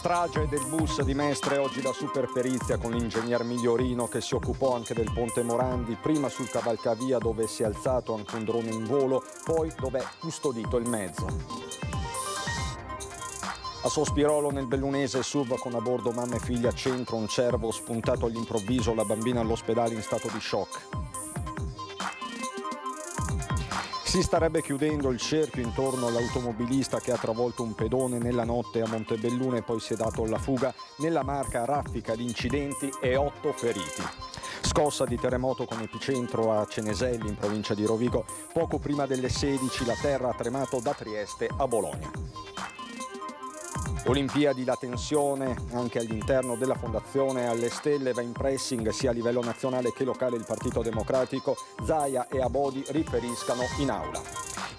Strage del bus di Mestre, oggi la super perizia con l'ingegner Migliorino che si occupò anche del ponte Morandi, prima sul cavalcavia dove si è alzato anche un drone in volo, poi dove è custodito il mezzo. A Sospirolo nel Bellunese, SUV con a bordo mamma e figlia a centro, un cervo spuntato all'improvviso, la bambina all'ospedale in stato di shock. Si starebbe chiudendo il cerchio intorno all'automobilista che ha travolto un pedone nella notte a Montebelluna e poi si è dato alla fuga. Nella Marca raffica di incidenti e 8 feriti. Scossa di terremoto con epicentro a Ceneselli in provincia di Rovigo. Poco prima delle 16 la terra ha tremato da Trieste a Bologna. Olimpiadi, la tensione anche all'interno della fondazione alle stelle, va in pressing sia a livello nazionale che locale il Partito Democratico. Zaia e Abodi riferiscano in aula.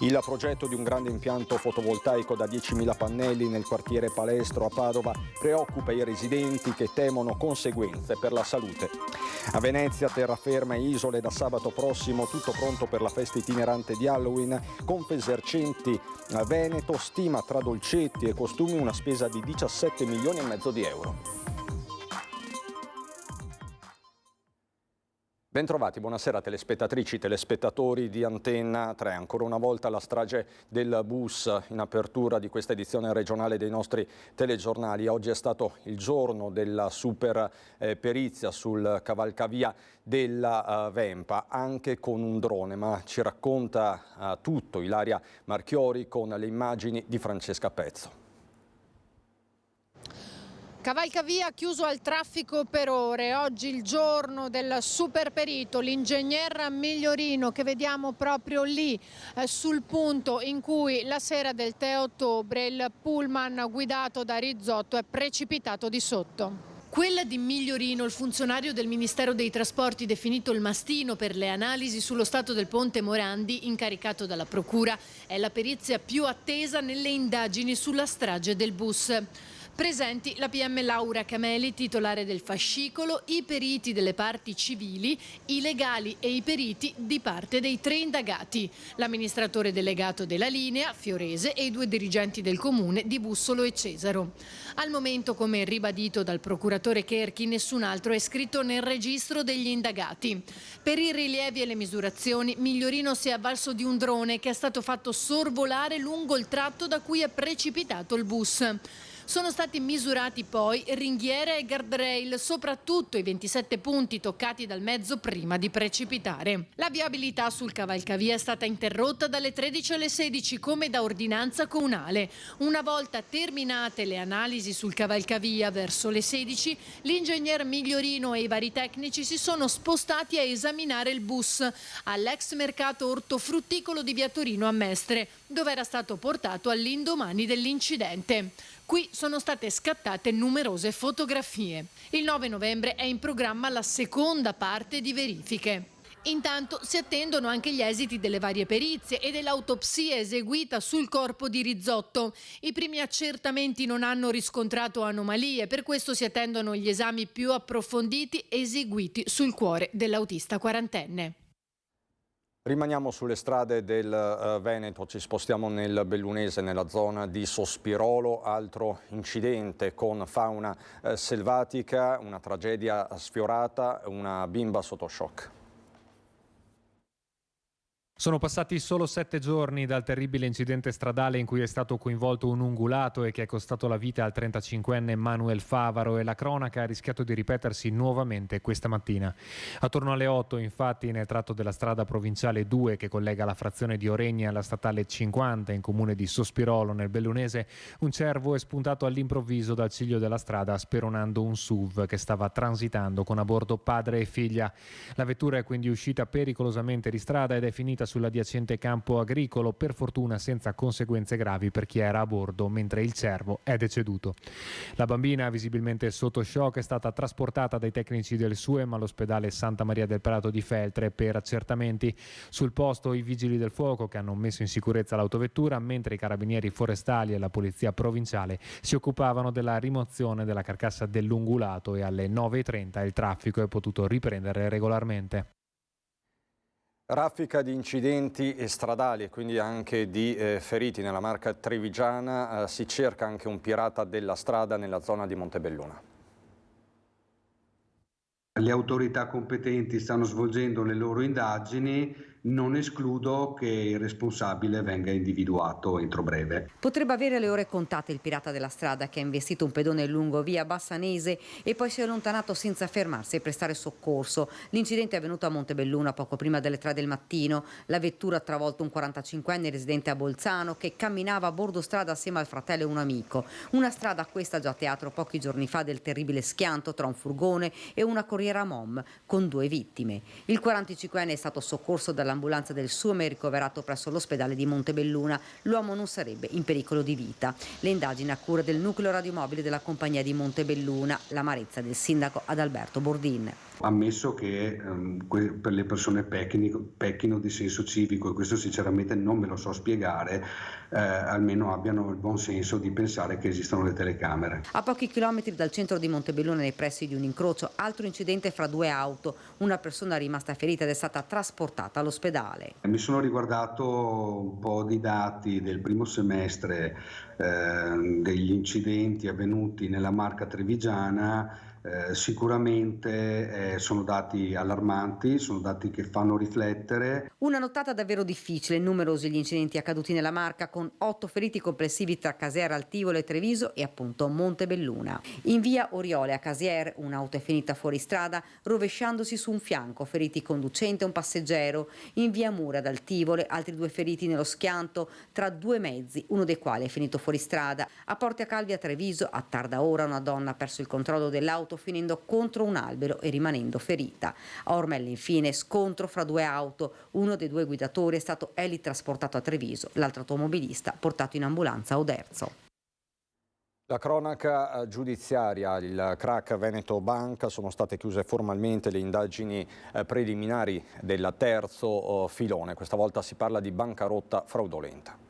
Il progetto di un grande impianto fotovoltaico da 10.000 pannelli nel quartiere Palestro a Padova preoccupa i residenti che temono conseguenze per la salute. A Venezia, terraferma e isole da sabato prossimo, tutto pronto per la festa itinerante di Halloween. Confesercenti Veneto stima tra dolcetti e costumi una spesa di 17 milioni e mezzo di euro. Bentrovati, buonasera telespettatrici, telespettatori di Antenna 3. Ancora una volta la strage del bus in apertura di questa edizione regionale dei nostri telegiornali. Oggi è stato il giorno della super perizia sul cavalcavia della Vempa, anche con un drone, ma ci racconta tutto Ilaria Marchiori con le immagini di Francesca Pezzo. Cavalcavia chiuso al traffico per ore, oggi il giorno del super perito, l'ingegner Migliorino che vediamo proprio lì sul punto in cui la sera del 3 ottobre il pullman guidato da Rizzotto è precipitato di sotto. Quella di Migliorino, il funzionario del Ministero dei Trasporti definito il mastino per le analisi sullo stato del ponte Morandi, incaricato dalla Procura, è la perizia più attesa nelle indagini sulla strage del bus. Presenti la PM Laura Cameli, titolare del fascicolo, i periti delle parti civili, i legali e i periti di parte dei 3 indagati, l'amministratore delegato della linea, Fiorese, e i 2 dirigenti del comune di Bussolo e Cesaro. Al momento, come ribadito dal procuratore Cherchi, nessun altro è iscritto nel registro degli indagati. Per i rilievi e le misurazioni, Migliorino si è avvalso di un drone che è stato fatto sorvolare lungo il tratto da cui è precipitato il bus. Sono stati misurati poi ringhiere e guardrail, soprattutto i 27 punti toccati dal mezzo prima di precipitare. La viabilità sul cavalcavia è stata interrotta dalle 13 alle 16 come da ordinanza comunale. Una volta terminate le analisi sul cavalcavia verso le 16, l'ingegner Migliorino e i vari tecnici si sono spostati a esaminare il bus all'ex mercato ortofrutticolo di Via Torino a Mestre, dove era stato portato all'indomani dell'incidente. Qui sono state scattate numerose fotografie. Il 9 novembre è in programma la seconda parte di verifiche. Intanto si attendono anche gli esiti delle varie perizie e dell'autopsia eseguita sul corpo di Rizzotto. I primi accertamenti non hanno riscontrato anomalie, per questo si attendono gli esami più approfonditi eseguiti sul cuore dell'autista quarantenne. Rimaniamo sulle strade del Veneto, ci spostiamo nel Bellunese, nella zona di Sospirolo, altro incidente con fauna selvatica, una tragedia sfiorata, una bimba sotto shock. Sono passati solo 7 giorni dal terribile incidente stradale in cui è stato coinvolto un ungulato e che è costato la vita al 35enne Manuel Favaro, e la cronaca ha rischiato di ripetersi nuovamente questa mattina. Attorno alle 8, infatti, nel tratto della strada provinciale 2 che collega la frazione di Oregna alla statale 50 in comune di Sospirolo nel Bellunese, un cervo è spuntato all'improvviso dal ciglio della strada speronando un SUV che stava transitando con a bordo padre e figlia. La vettura è quindi uscita pericolosamente di strada ed è finita sull'adiacente campo agricolo, per fortuna senza conseguenze gravi per chi era a bordo, mentre il cervo è deceduto. La bambina, visibilmente sotto shock, è stata trasportata dai tecnici del SUEM all'ospedale Santa Maria del Prato di Feltre per accertamenti. Sul posto i vigili del fuoco che hanno messo in sicurezza l'autovettura, mentre i carabinieri forestali e la polizia provinciale si occupavano della rimozione della carcassa dell'ungulato, e alle 9:30 il traffico è potuto riprendere regolarmente. Raffica di incidenti stradali e quindi anche di feriti nella Marca trevigiana. Si cerca anche un pirata della strada nella zona di Montebelluna. Le autorità competenti stanno svolgendo le loro indagini. Non escludo che il responsabile venga individuato entro breve. Potrebbe avere le ore contate il pirata della strada che ha investito un pedone lungo via Bassanese e poi si è allontanato senza fermarsi e prestare soccorso. L'incidente è avvenuto a Montebelluna poco prima delle 3 del mattino. La vettura ha travolto un 45enne residente a Bolzano che camminava a bordo strada assieme al fratello e un amico. Una strada questa già teatro pochi giorni fa del terribile schianto tra un furgone e una corriera MOM con 2 vittime. Il 45enne è stato soccorso dall'ambulanza del SUAM e ricoverato presso l'ospedale di Montebelluna. L'uomo non sarebbe in pericolo di vita. Le indagini a cura del nucleo radiomobile della compagnia di Montebelluna, l'amarezza del sindaco Adalberto Bordin. Ammesso che per le persone pecchino di senso civico, e questo sinceramente non me lo so spiegare, almeno abbiano il buon senso di pensare che esistono le telecamere. A pochi chilometri dal centro di Montebelluna, nei pressi di un incrocio, altro incidente fra 2 auto. Una persona è rimasta ferita ed è stata trasportata all'ospedale. Mi sono riguardato un po' di dati del primo semestre degli incidenti avvenuti nella Marca trevigiana. Sicuramente sono dati allarmanti, sono dati che fanno riflettere. Una nottata davvero difficile, numerosi gli incidenti accaduti nella Marca con 8 feriti complessivi tra Casier, Altivolo e Treviso e appunto Montebelluna. In via Oriole a Casier un'auto è finita fuori strada rovesciandosi su un fianco, feriti conducente e un passeggero. In via Mura ad Altivole altri 2 feriti nello schianto tra 2 mezzi, uno dei quali è finito fuori strada. A Porte a Calvi a Treviso a tarda ora una donna ha perso il controllo dell'auto finendo contro un albero e rimanendo ferita. A Ormelle infine scontro fra 2 auto, uno dei 2 guidatori è stato trasportato a Treviso, l'altro automobilista portato in ambulanza a Oderzo. La cronaca giudiziaria, il crack Veneto Banca, sono state chiuse formalmente le indagini preliminari del terzo filone, questa volta si parla di bancarotta fraudolenta.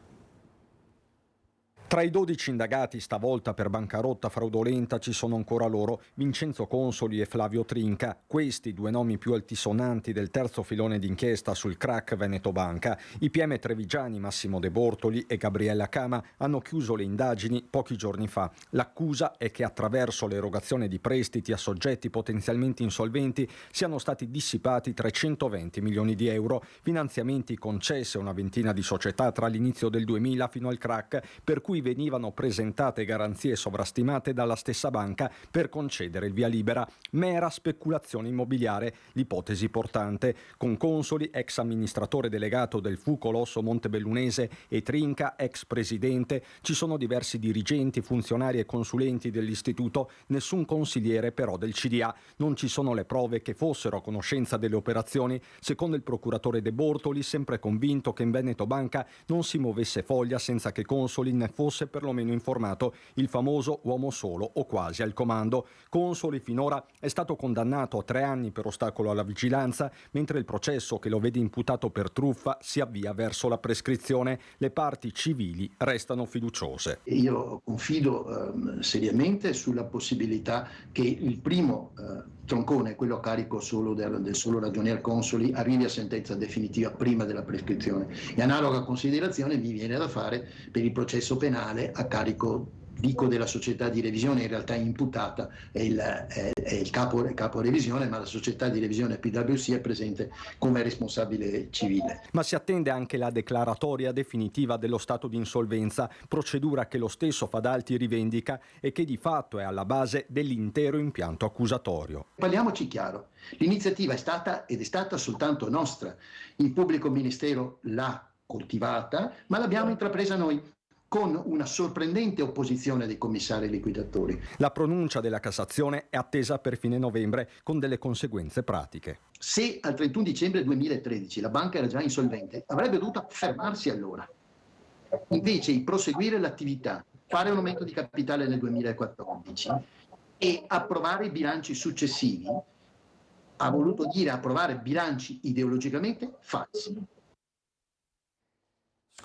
Tra i 12 indagati stavolta per bancarotta fraudolenta ci sono ancora loro, Vincenzo Consoli e Flavio Trinca, questi 2 nomi più altisonanti del terzo filone d'inchiesta sul crack Veneto Banca. I PM trevigiani Massimo De Bortoli e Gabriella Cama hanno chiuso le indagini pochi giorni fa. L'accusa è che attraverso l'erogazione di prestiti a soggetti potenzialmente insolventi siano stati dissipati 320 milioni di euro, finanziamenti concessi a una ventina di società tra l'inizio del 2000 fino al crack, per cui venivano presentate garanzie sovrastimate dalla stessa banca per concedere il via libera. Mera speculazione immobiliare, l'ipotesi portante. Con Consoli, ex amministratore delegato del Fu Colosso Montebellunese, e Trinca, ex presidente, ci sono diversi dirigenti, funzionari e consulenti dell'istituto, nessun consigliere però del CDA. Non ci sono le prove che fossero a conoscenza delle operazioni. Secondo il procuratore De Bortoli, sempre convinto che in Veneto Banca non si muovesse foglia senza che Consoli ne fosse perlomeno informato, il famoso uomo solo o quasi al comando. Consoli finora è stato condannato a 3 anni per ostacolo alla vigilanza, mentre il processo che lo vede imputato per truffa si avvia verso la prescrizione. Le parti civili restano fiduciose. Io confido seriamente sulla possibilità che il primo troncone, quello a carico solo del solo ragionier Consoli, arrivi a sentenza definitiva prima della prescrizione. E analoga considerazione mi viene da fare per il processo penale a carico, dico, della società di revisione, in realtà imputata è il capo revisione, ma la società di revisione PwC è presente come responsabile civile. Ma si attende anche la declaratoria definitiva dello stato di insolvenza, procedura che lo stesso Fadalti rivendica e che di fatto è alla base dell'intero impianto accusatorio. Parliamoci chiaro, l'iniziativa è stata ed è stata soltanto nostra. Il pubblico ministero l'ha coltivata, ma l'abbiamo intrapresa noi, con una sorprendente opposizione dei commissari liquidatori. La pronuncia della Cassazione è attesa per fine novembre, con delle conseguenze pratiche. Se al 31 dicembre 2013 la banca era già insolvente, avrebbe dovuto fermarsi allora. Invece di proseguire l'attività, fare un aumento di capitale nel 2014 e approvare i bilanci successivi, ha voluto dire approvare bilanci ideologicamente falsi.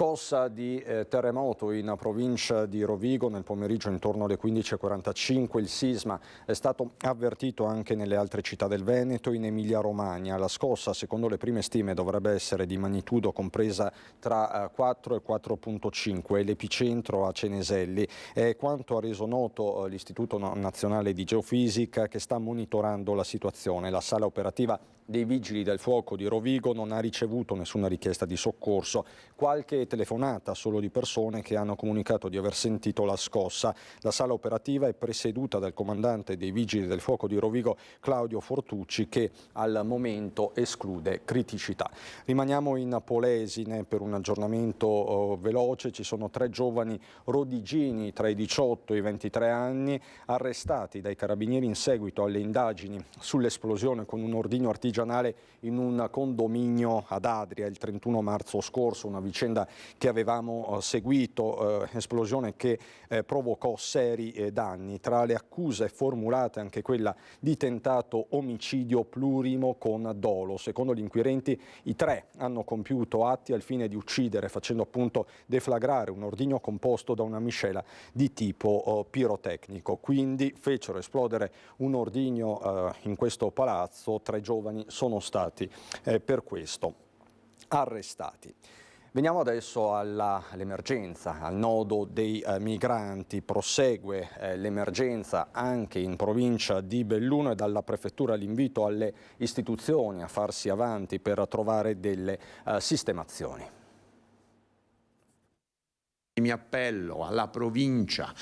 Scossa di terremoto in provincia di Rovigo nel pomeriggio intorno alle 15:45. Il sisma è stato avvertito anche nelle altre città del Veneto, in Emilia-Romagna. La scossa, secondo le prime stime, dovrebbe essere di magnitudo compresa tra 4 e 4,5. L'epicentro a Ceneselli. È quanto ha reso noto l'Istituto Nazionale di Geofisica, che sta monitorando la situazione. La sala operativa dei Vigili del Fuoco di Rovigo non ha ricevuto nessuna richiesta di soccorso. Qualche telefonata solo di persone che hanno comunicato di aver sentito la scossa. La sala operativa è presieduta dal comandante dei Vigili del Fuoco di Rovigo, Claudio Fortucci, che al momento esclude criticità. Rimaniamo in Polesine per un aggiornamento veloce. Ci sono 3 giovani rodigini tra i 18 e i 23 anni arrestati dai carabinieri in seguito alle indagini sull'esplosione con un ordigno artigianale in un condominio ad Adria il 31 marzo scorso, una vicenda che avevamo seguito, esplosione che provocò seri danni. Tra le accuse formulate anche quella di tentato omicidio plurimo con dolo. Secondo gli inquirenti i 3 hanno compiuto atti al fine di uccidere, facendo appunto deflagrare un ordigno composto da una miscela di tipo pirotecnico. Quindi fecero esplodere un ordigno in questo palazzo. 3 giovani sono stati per questo arrestati. Veniamo adesso all'emergenza, al nodo dei migranti. Prosegue l'emergenza anche in provincia di Belluno e dalla prefettura l'invito alle istituzioni a farsi avanti per trovare delle sistemazioni. Mi appello alla provincia,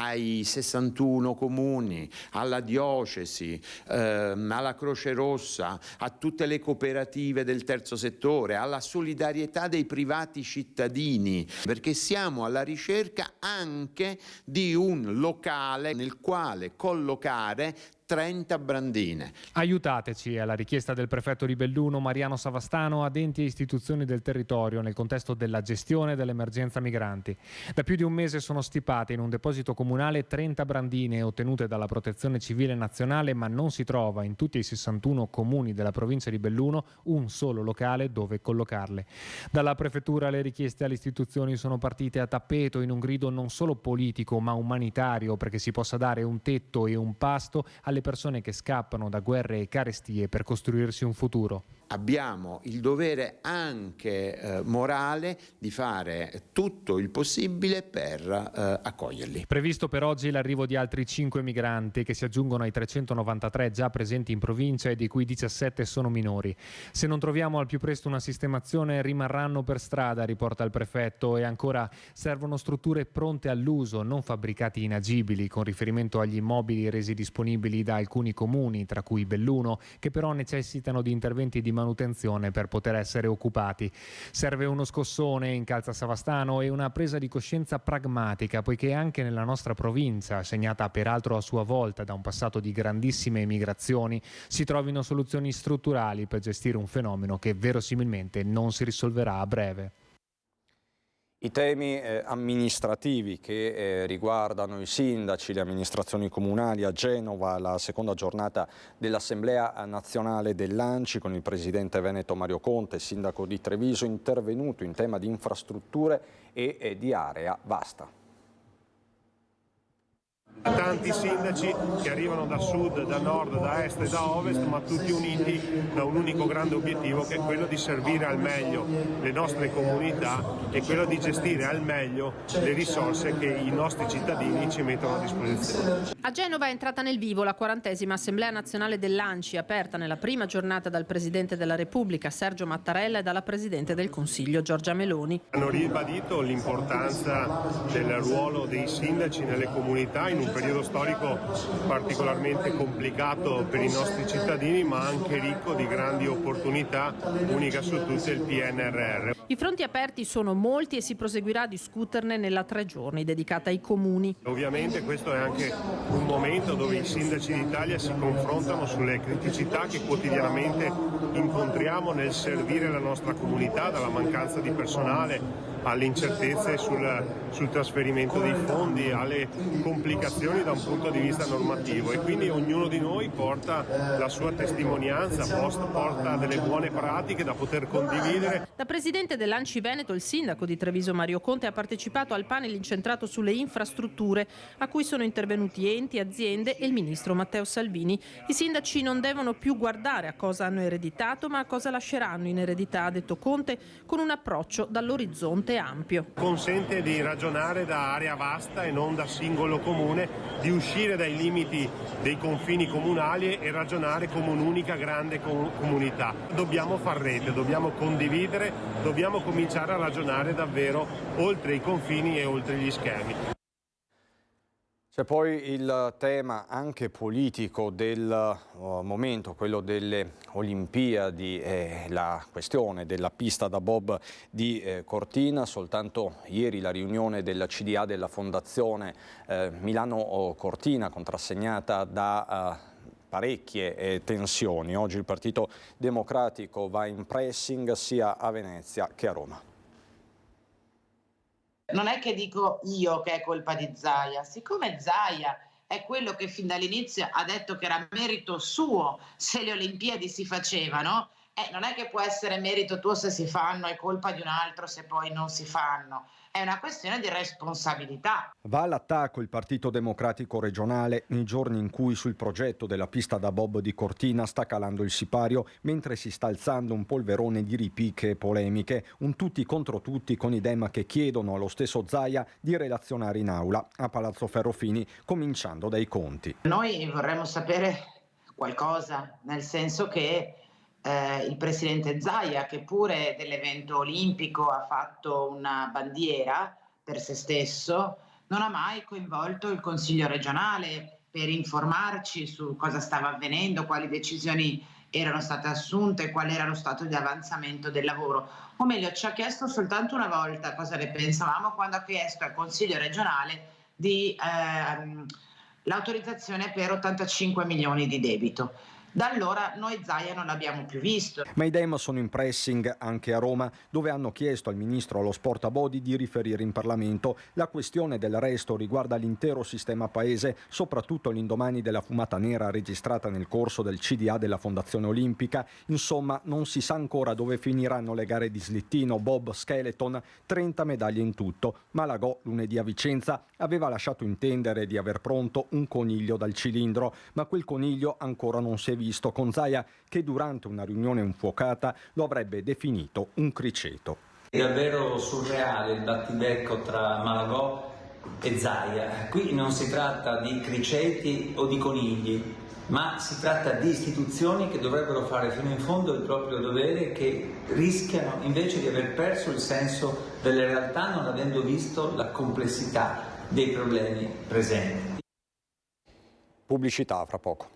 ai 61 comuni, alla diocesi, alla Croce Rossa, a tutte le cooperative del terzo settore, alla solidarietà dei privati cittadini, perché siamo alla ricerca anche di un locale nel quale collocare 30 brandine. Aiutateci, è la richiesta del prefetto di Belluno Mariano Savastano ad enti e istituzioni del territorio nel contesto della gestione dell'emergenza migranti. Da più di un mese sono stipate in un deposito comunale 30 brandine ottenute dalla Protezione Civile Nazionale, ma non si trova in tutti i 61 comuni della provincia di Belluno un solo locale dove collocarle. Dalla prefettura le richieste alle istituzioni sono partite a tappeto in un grido non solo politico ma umanitario, perché si possa dare un tetto e un pasto alle persone che scappano da guerre e carestie per costruirsi un futuro. Abbiamo il dovere anche morale di fare tutto il possibile per accoglierli. Previsto per oggi l'arrivo di altri 5 migranti che si aggiungono ai 393 già presenti in provincia e di cui 17 sono minori. Se non troviamo al più presto una sistemazione rimarranno per strada, riporta il prefetto, e ancora servono strutture pronte all'uso, non fabbricati inagibili, con riferimento agli immobili resi disponibili da alcuni comuni, tra cui Belluno, che però necessitano di interventi di manutenzione per poter essere occupati. Serve uno scossone, incalza Savastano, e una presa di coscienza pragmatica, poiché anche nella nostra provincia, segnata peraltro a sua volta da un passato di grandissime emigrazioni, si trovino soluzioni strutturali per gestire un fenomeno che verosimilmente non si risolverà a breve. I temi amministrativi che riguardano i sindaci, le amministrazioni comunali. A Genova la seconda giornata dell'Assemblea Nazionale dell'ANCI con il presidente veneto Mario Conte, sindaco di Treviso, intervenuto in tema di infrastrutture e di area vasta. Tanti sindaci che arrivano da sud, da nord, da est e da ovest, ma tutti uniti da un unico grande obiettivo, che è quello di servire al meglio le nostre comunità e quello di gestire al meglio le risorse che i nostri cittadini ci mettono a disposizione. A Genova è entrata nel vivo la 40ª Assemblea Nazionale dell'ANCI, aperta nella prima giornata dal Presidente della Repubblica Sergio Mattarella e dalla Presidente del Consiglio Giorgia Meloni. Hanno ribadito l'importanza del ruolo dei sindaci nelle comunità in un periodo storico particolarmente complicato per i nostri cittadini, ma anche ricco di grandi opportunità, unica su tutte il PNRR. I fronti aperti sono molti e si proseguirà a discuterne nella 3 giorni dedicata ai comuni. Ovviamente questo è anche un momento dove i sindaci d'Italia si confrontano sulle criticità che quotidianamente incontriamo nel servire la nostra comunità, dalla mancanza di personale alle incertezze sul trasferimento dei fondi, alle complicazioni da un punto di vista normativo, e quindi ognuno di noi porta la sua testimonianza, porta delle buone pratiche da poter condividere. Da presidente dell'ANCI Veneto, il sindaco di Treviso Mario Conte ha partecipato al panel incentrato sulle infrastrutture a cui sono intervenuti enti, aziende e il ministro Matteo Salvini. I sindaci non devono più guardare a cosa hanno ereditato, ma a cosa lasceranno in eredità, ha detto Conte, con un approccio dall'orizzonte ampio. Consente di ragionare da area vasta e non da singolo comune, di uscire dai limiti dei confini comunali e ragionare come un'unica grande comunità. Dobbiamo far rete, dobbiamo condividere, dobbiamo cominciare a ragionare davvero oltre i confini e oltre gli schemi. C'è poi il tema anche politico del momento, quello delle Olimpiadi, la questione della pista da bob di Cortina. Soltanto ieri la riunione della CDA della Fondazione Milano-Cortina, contrassegnata da parecchie tensioni. Oggi il Partito Democratico va in pressing sia a Venezia che a Roma. Non è che dico io che è colpa di Zaia, siccome Zaia è quello che fin dall'inizio ha detto che era merito suo se le Olimpiadi si facevano, non è che può essere merito tuo se si fanno, è colpa di un altro se poi non si fanno. È una questione di responsabilità. Va all'attacco il Partito Democratico regionale nei giorni in cui sul progetto della pista da bob di Cortina sta calando il sipario, mentre si sta alzando un polverone di ripicche e polemiche, un tutti contro tutti con i Dem che chiedono allo stesso Zaia di relazionare in aula a Palazzo Ferrofini, cominciando dai conti. Noi vorremmo sapere qualcosa, nel senso che il presidente Zaia, che pure dell'evento olimpico ha fatto una bandiera per se stesso, non ha mai coinvolto il Consiglio regionale per informarci su cosa stava avvenendo, quali decisioni erano state assunte, qual era lo stato di avanzamento del lavoro. O meglio, ci ha chiesto soltanto una volta cosa ne pensavamo quando ha chiesto al Consiglio regionale di l'autorizzazione per 85 milioni di debito. Da allora noi Zaia non l'abbiamo più visto. Ma i Dem sono in pressing anche a Roma, dove hanno chiesto al ministro allo sport Abodi di riferire in Parlamento. La questione del resto riguarda l'intero sistema paese, soprattutto all'indomani della fumata nera registrata nel corso del CDA della Fondazione Olimpica. Insomma, non si sa ancora dove finiranno le gare di slittino, bob, skeleton, 30 medaglie in tutto. Malagò lunedì a Vicenza aveva lasciato intendere di aver pronto un coniglio dal cilindro, ma quel coniglio ancora non si è visto, con Zaia che durante una riunione infuocata lo avrebbe definito un criceto. È davvero surreale il battibecco tra Malagò e Zaia. Qui non si tratta di criceti o di conigli, ma si tratta di istituzioni che dovrebbero fare fino in fondo il proprio dovere, che rischiano invece di aver perso il senso delle realtà, non avendo visto la complessità dei problemi presenti. Pubblicità fra poco.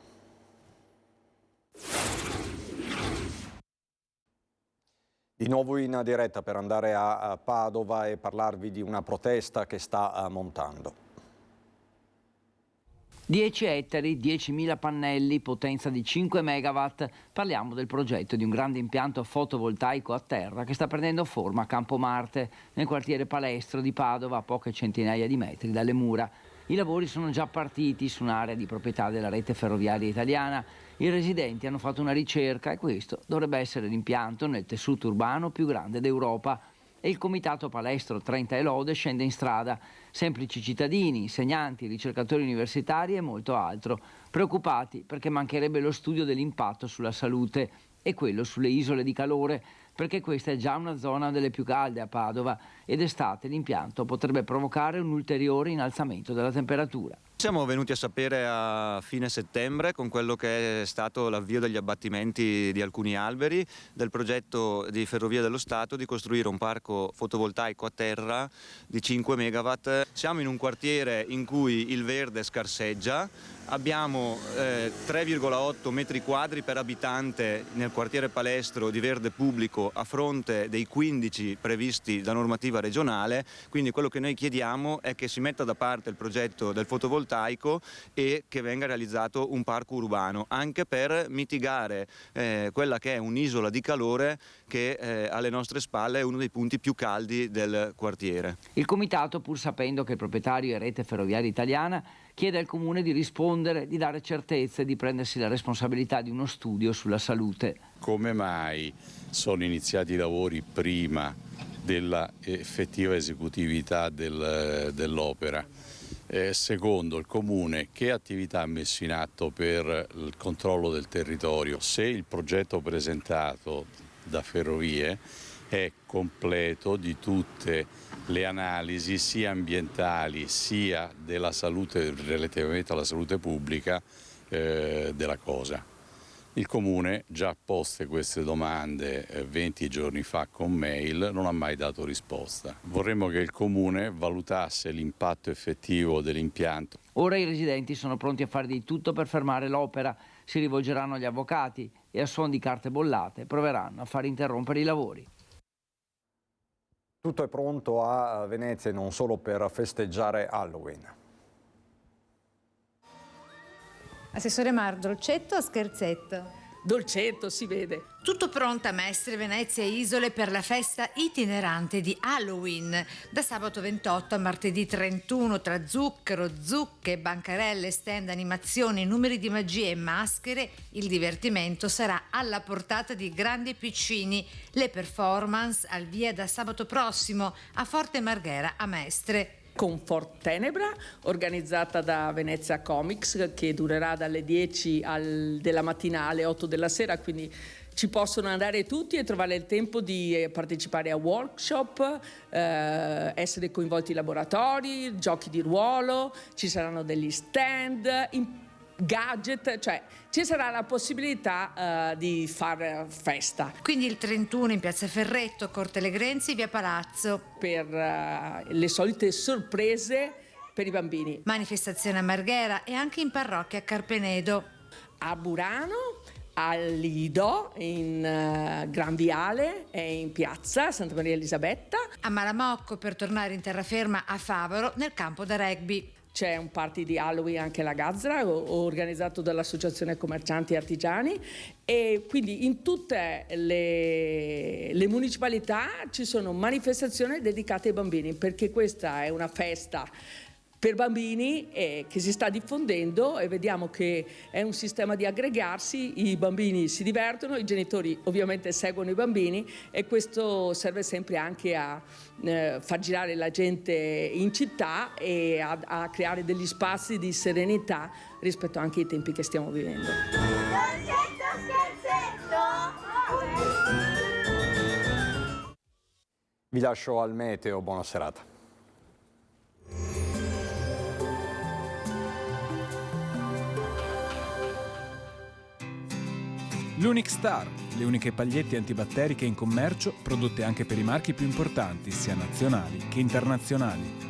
Di nuovo in diretta per andare a Padova e parlarvi di una protesta che sta montando. 10 ettari, 10.000 pannelli, potenza di 5 megawatt. Parliamo del progetto di un grande impianto fotovoltaico a terra che sta prendendo forma a Campomarte, nel quartiere Palestro di Padova, a poche centinaia di metri dalle mura. I lavori sono già partiti su un'area di proprietà della rete ferroviaria italiana. I residenti hanno fatto una ricerca e questo dovrebbe essere l'impianto nel tessuto urbano più grande d'Europa. E il comitato Palestro 30 e Lode scende in strada. Semplici cittadini, insegnanti, ricercatori universitari e molto altro. Preoccupati perché mancherebbe lo studio dell'impatto sulla salute e quello sulle isole di calore, perché questa è già una zona delle più calde a Padova ed d'estate l'impianto potrebbe provocare un ulteriore innalzamento della temperatura. Siamo venuti a sapere a fine settembre, con quello che è stato l'avvio degli abbattimenti di alcuni alberi, del progetto di Ferrovie dello Stato di costruire un parco fotovoltaico a terra di 5 megawatt. Siamo in un quartiere in cui il verde scarseggia, abbiamo 3,8 metri quadri per abitante nel quartiere Palestro di verde pubblico a fronte dei 15 previsti da normativa regionale, quindi quello che noi chiediamo è che si metta da parte il progetto del fotovoltaico e che venga realizzato un parco urbano, anche per mitigare quella che è un'isola di calore che alle nostre spalle è uno dei punti più caldi del quartiere. Il comitato, pur sapendo che il proprietario è Rete Ferroviaria Italiana, chiede al Comune di rispondere, di dare certezze e di prendersi la responsabilità di uno studio sulla salute. Come mai sono iniziati i lavori prima della effettiva esecutività dell'opera? Secondo il Comune, che attività ha messo in atto per il controllo del territorio? Se il progetto presentato da Ferrovie è completo di tutte le analisi sia ambientali sia della salute, relativamente alla salute pubblica della cosa. Il Comune, già poste queste domande 20 giorni fa con mail, non ha mai dato risposta. Vorremmo che il Comune valutasse l'impatto effettivo dell'impianto. Ora i residenti sono pronti a fare di tutto per fermare l'opera, si rivolgeranno agli avvocati e a suon di carte bollate proveranno a far interrompere i lavori. Tutto è pronto a Venezia e non solo per festeggiare Halloween. Assessore Mar, dolcetto o scherzetto? Dolcetto, si vede. Tutto pronto a Mestre, Venezia e Isole per la festa itinerante di Halloween. Da sabato 28 a martedì 31 tra zucchero, zucche, bancarelle, stand, animazioni, numeri di magia e maschere, il divertimento sarà alla portata di grandi e piccini. Le performance al via da sabato prossimo a Forte Marghera a Mestre. Con Fort Tenebra, organizzata da Venezia Comics, che durerà dalle 10 della mattina alle 8 della sera, quindi ci possono andare tutti e trovare il tempo di partecipare a workshop, essere coinvolti in laboratori, giochi di ruolo, ci saranno degli stand, gadget, cioè ci sarà la possibilità di fare festa. Quindi il 31 in Piazza Ferretto, Corte Legrenzi, via Palazzo. Per le solite sorprese per i bambini. Manifestazione a Marghera e anche in parrocchia a Carpenedo. A Burano, al Lido, in Gran Viale e in piazza Santa Maria Elisabetta. A Malamocco per tornare in terraferma a Favaro nel campo da rugby. C'è un party di Halloween anche alla Gazzra, organizzato dall'Associazione Commercianti e Artigiani, e quindi in tutte le municipalità ci sono manifestazioni dedicate ai bambini, perché questa è una festa per bambini che si sta diffondendo e vediamo che è un sistema di aggregarsi, i bambini si divertono, i genitori ovviamente seguono i bambini e questo serve sempre anche a far girare la gente in città e a creare degli spazi di serenità rispetto anche ai tempi che stiamo vivendo. Vi lascio al meteo, buona serata. L'Unic Star, le uniche pagliette antibatteriche in commercio, prodotte anche per i marchi più importanti, sia nazionali che internazionali.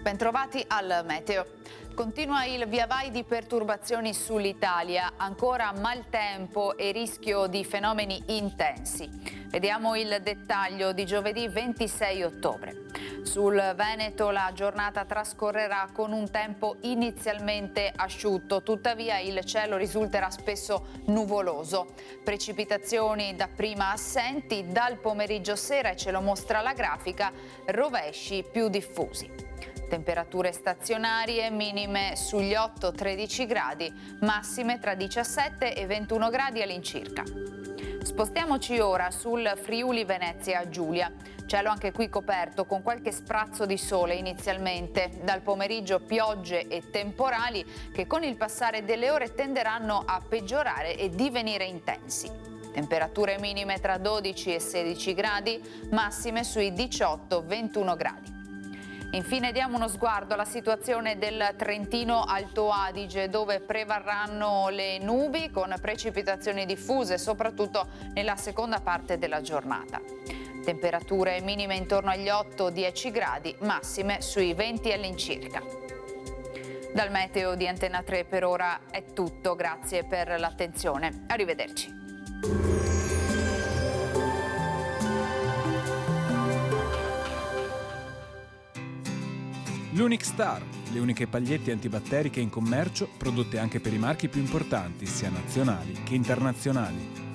Bentrovati al meteo. Continua il via vai di perturbazioni sull'Italia, ancora maltempo e rischio di fenomeni intensi. Vediamo il dettaglio di giovedì 26 ottobre. Sul Veneto la giornata trascorrerà con un tempo inizialmente asciutto, tuttavia il cielo risulterà spesso nuvoloso. Precipitazioni dapprima assenti, dal pomeriggio sera, e ce lo mostra la grafica, rovesci più diffusi. Temperature stazionarie minime sugli 8-13 gradi, massime tra 17 e 21 gradi all'incirca. Spostiamoci ora sul Friuli Venezia Giulia. Cielo anche qui coperto con qualche sprazzo di sole inizialmente. Dal pomeriggio piogge e temporali che con il passare delle ore tenderanno a peggiorare e divenire intensi. Temperature minime tra 12 e 16 gradi, massime sui 18-21 gradi. Infine diamo uno sguardo alla situazione del Trentino Alto Adige, dove prevarranno le nubi con precipitazioni diffuse, soprattutto nella seconda parte della giornata. Temperature minime intorno agli 8-10 gradi, massime sui 20 all'incirca. Dal meteo di Antena 3 per ora è tutto, grazie per l'attenzione. Arrivederci. L'Unic Star, le uniche pagliette antibatteriche in commercio prodotte anche per i marchi più importanti, sia nazionali che internazionali.